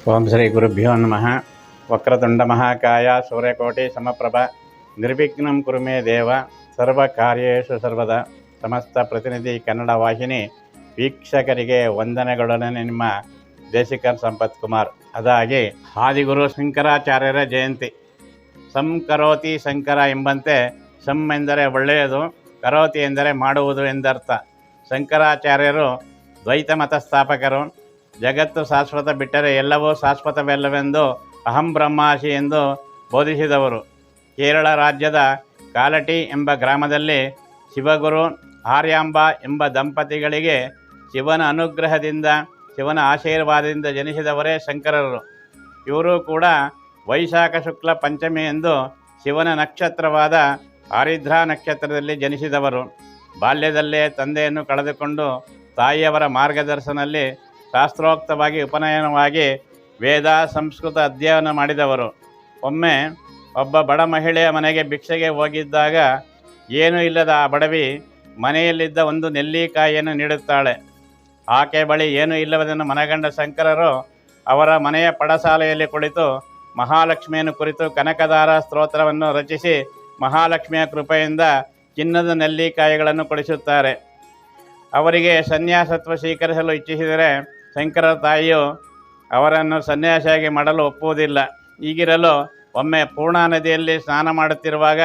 ಓಂ ಶ್ರೀ ಗುರುಭ್ಯೋ ನಮಃ. ವಕ್ರತುಂಡ ಮಹಾಕಾಯ ಸೂರ್ಯಕೋಟಿ ಸಮಪ್ರಭ ನಿರ್ವಿಘ್ನಂ ಕುರು ಮೇ ದೇವ ಸರ್ವ ಕಾರ್ಯೇಷು ಸರ್ವದ. ಸಮಸ್ತ ಪ್ರತಿನಿಧಿ ಕನ್ನಡ ವಾಹಿನಿ ವೀಕ್ಷಕರಿಗೆ ವಂದನೆಗಳೊಡನೆ ನಿಮ್ಮ ದೇಶಿಕರ್ ಸಂಪತ್ ಕುಮಾರ್. ಅದಾಗಿ ಆದಿಗುರು ಶಂಕರಾಚಾರ್ಯರ ಜಯಂತಿ. ಸಂಕರೋತಿ ಶಂಕರ ಎಂಬಂತೆ ಸಂ ಎಂದರೆ ಒಳ್ಳೆಯದು, ಕರೋತಿ ಎಂದರೆ ಮಾಡುವುದು ಎಂದರ್ಥ. ಶಂಕರಾಚಾರ್ಯರು ದ್ವೈತ ಮತ ಸ್ಥಾಪಕರು. ಜಗತ್ತು ಶಾಶ್ವತ ಬಿಟ್ಟರೆ ಎಲ್ಲವೂ ಶಾಶ್ವತವಲ್ಲವೆಂದು ಅಹಂ ಬ್ರಹ್ಮಾಸಿ ಎಂದು ಬೋಧಿಸಿದವರು. ಕೇರಳ ರಾಜ್ಯದ ಕಾಲಟಿ ಎಂಬ ಗ್ರಾಮದಲ್ಲಿ ಶಿವಗುರು ಆರ್ಯಾಂಬ ಎಂಬ ದಂಪತಿಗಳಿಗೆ ಶಿವನ ಅನುಗ್ರಹದಿಂದ, ಶಿವನ ಆಶೀರ್ವಾದದಿಂದ ಜನಿಸಿದವರೇ ಶಂಕರರು. ಇವರು ಕೂಡ ವೈಶಾಖ ಶುಕ್ಲ ಪಂಚಮಿ ಎಂದು ಶಿವನ ನಕ್ಷತ್ರವಾದ ಆರಿದ್ರಾ ನಕ್ಷತ್ರದಲ್ಲಿ ಜನಿಸಿದವರು. ಬಾಲ್ಯದಲ್ಲೇ ತಂದೆಯನ್ನು ಕಳೆದುಕೊಂಡು ತಾಯಿಯವರ ಮಾರ್ಗದರ್ಶನದಲ್ಲಿ ಶಾಸ್ತ್ರೋಕ್ತವಾಗಿ ಉಪನಯನವಾಗಿ ವೇದ ಸಂಸ್ಕೃತ ಅಧ್ಯಯನ ಮಾಡಿದವರು. ಒಮ್ಮೆ ಒಬ್ಬ ಬಡ ಮಹಿಳೆಯ ಮನೆಗೆ ಭಿಕ್ಷೆಗೆ ಹೋಗಿದ್ದಾಗ ಏನೂ ಇಲ್ಲದ ಆ ಬಡವಿ ಮನೆಯಲ್ಲಿದ್ದ ಒಂದು ನೆಲ್ಲಿಕಾಯಿಯನ್ನು ನೀಡುತ್ತಾಳೆ. ಆಕೆ ಬಳಿ ಏನೂ ಇಲ್ಲವದನ್ನು ಮನಗಂಡ ಶಂಕರರು ಅವರ ಮನೆಯ ಪಡಸಾಲೆಯಲ್ಲಿ ಕುಳಿತು ಮಹಾಲಕ್ಷ್ಮಿಯನ್ನು ಕುರಿತು ಕನಕದಾರ ಸ್ತೋತ್ರವನ್ನು ರಚಿಸಿ ಮಹಾಲಕ್ಷ್ಮಿಯ ಕೃಪೆಯಿಂದ ಚಿನ್ನದ ನೆಲ್ಲಿಕಾಯಿಗಳನ್ನು ಕೊಡಿಸುತ್ತಾರೆ. ಅವರಿಗೆ ಸನ್ಯಾಸತ್ವ ಸ್ವೀಕರಿಸಲು ಇಚ್ಛಿಸಿದರೆ ಶಂಕರರ ತಾಯಿಯು ಅವರನ್ನು ಸನ್ಯಾಸಿಯಾಗಿ ಮಾಡಲು ಒಪ್ಪುವುದಿಲ್ಲ. ಹೀಗಿರಲು ಒಮ್ಮೆ ಪೂರ್ಣಾ ನದಿಯಲ್ಲಿ ಸ್ನಾನ ಮಾಡುತ್ತಿರುವಾಗ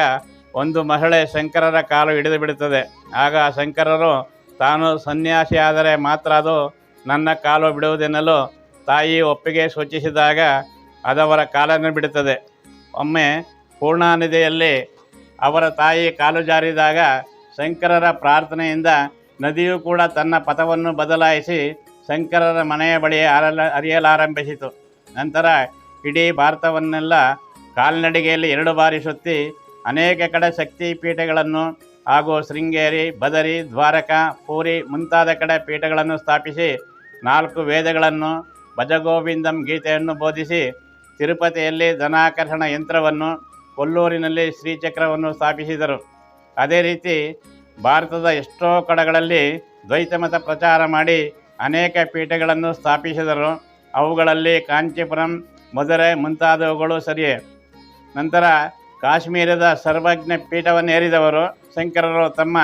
ಒಂದು ಮಹಿಳೆ ಶಂಕರರ ಕಾಲು ಹಿಡಿದು ಬಿಡುತ್ತದೆ. ಆಗ ಶಂಕರರು ತಾನು ಸನ್ಯಾಸಿಯಾದರೆ ಮಾತ್ರ ಅದು ನನ್ನ ಕಾಲು ಬಿಡುವುದೆನ್ನಲು ತಾಯಿ ಒಪ್ಪಿಗೆ ಸೂಚಿಸಿದಾಗ ಅದವರ ಕಾಲನ್ನು ಬಿಡುತ್ತದೆ. ಒಮ್ಮೆ ಪೂರ್ಣಾ ನದಿಯಲ್ಲಿ ಅವರ ತಾಯಿ ಕಾಲು ಜಾರಿದಾಗ ಶಂಕರರ ಪ್ರಾರ್ಥನೆಯಿಂದ ನದಿಯೂ ಕೂಡ ತನ್ನ ಪಥವನ್ನು ಬದಲಾಯಿಸಿ ಶಂಕರರ ಮನೆಯ ಬಳಿ ಹರಿಯಲಾರಂಭಿಸಿತು. ನಂತರ ಇಡೀ ಭಾರತವನ್ನೆಲ್ಲ ಕಾಲ್ನಡಿಗೆಯಲ್ಲಿ 2 ಬಾರಿ ಸುತ್ತಿ ಅನೇಕ ಕಡೆ ಶಕ್ತಿ ಪೀಠಗಳನ್ನು ಹಾಗೂ ಶೃಂಗೇರಿ, ಬದರಿ, ದ್ವಾರಕಾ, ಪೂರಿ ಮುಂತಾದ ಕಡೆ ಪೀಠಗಳನ್ನು ಸ್ಥಾಪಿಸಿ 4 ವೇದಗಳನ್ನು, ಭಜಗೋವಿಂದಂ ಗೀತೆಯನ್ನು ಬೋಧಿಸಿ ತಿರುಪತಿಯಲ್ಲಿ ಧನಾಕರ್ಷಣ ಯಂತ್ರವನ್ನು, ಕೊಲ್ಲೂರಿನಲ್ಲಿ ಶ್ರೀಚಕ್ರವನ್ನು ಸ್ಥಾಪಿಸಿದರು. ಅದೇ ರೀತಿ ಭಾರತದ ಎಷ್ಟೋ ಕಡೆಗಳಲ್ಲಿ ದ್ವೈತಮತ ಪ್ರಚಾರ ಮಾಡಿ ಅನೇಕ ಪೀಠಗಳನ್ನು ಸ್ಥಾಪಿಸಿದರು. ಅವುಗಳಲ್ಲಿ ಕಾಂಚೀಪುರಂ, ಮಧುರೆ ಮುಂತಾದವುಗಳು ಸರಿಯೇ. ನಂತರ ಕಾಶ್ಮೀರದ ಸರ್ವಜ್ಞ ಪೀಠವನ್ನೇರಿದವರು ಶಂಕರರು ತಮ್ಮ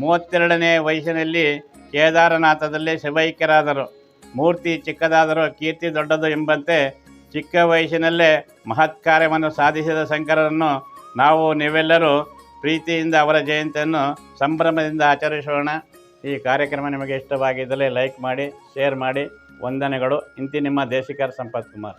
32ನೇ ವಯಸ್ಸಿನಲ್ಲಿ ಕೇದಾರನಾಥದಲ್ಲಿ ಶಿವೈಕ್ಯರಾದರು. ಮೂರ್ತಿ ಚಿಕ್ಕದಾದರೂ ಕೀರ್ತಿ ದೊಡ್ಡದು ಎಂಬಂತೆ ಚಿಕ್ಕ ವಯಸ್ಸಿನಲ್ಲೇ ಮಹತ್ ಕಾರ್ಯವನ್ನು ಸಾಧಿಸಿದ ಶಂಕರರನ್ನು ನೀವೆಲ್ಲರೂ ಪ್ರೀತಿಯಿಂದ ಅವರ ಜಯಂತಿಯನ್ನು ಸಂಭ್ರಮದಿಂದ ಆಚರಿಸೋಣ. ಈ ಕಾರ್ಯಕ್ರಮ ನಿಮಗೆ ಇಷ್ಟವಾಗಿದ್ದರೆ ಲೈಕ್ ಮಾಡಿ, ಶೇರ್ ಮಾಡಿ. ವಂದನೆಗಳು. ಇಂತಿ ನಿಮ್ಮ ದೇಶಿಕರ್ ಸಂಪತ್ ಕುಮಾರ್.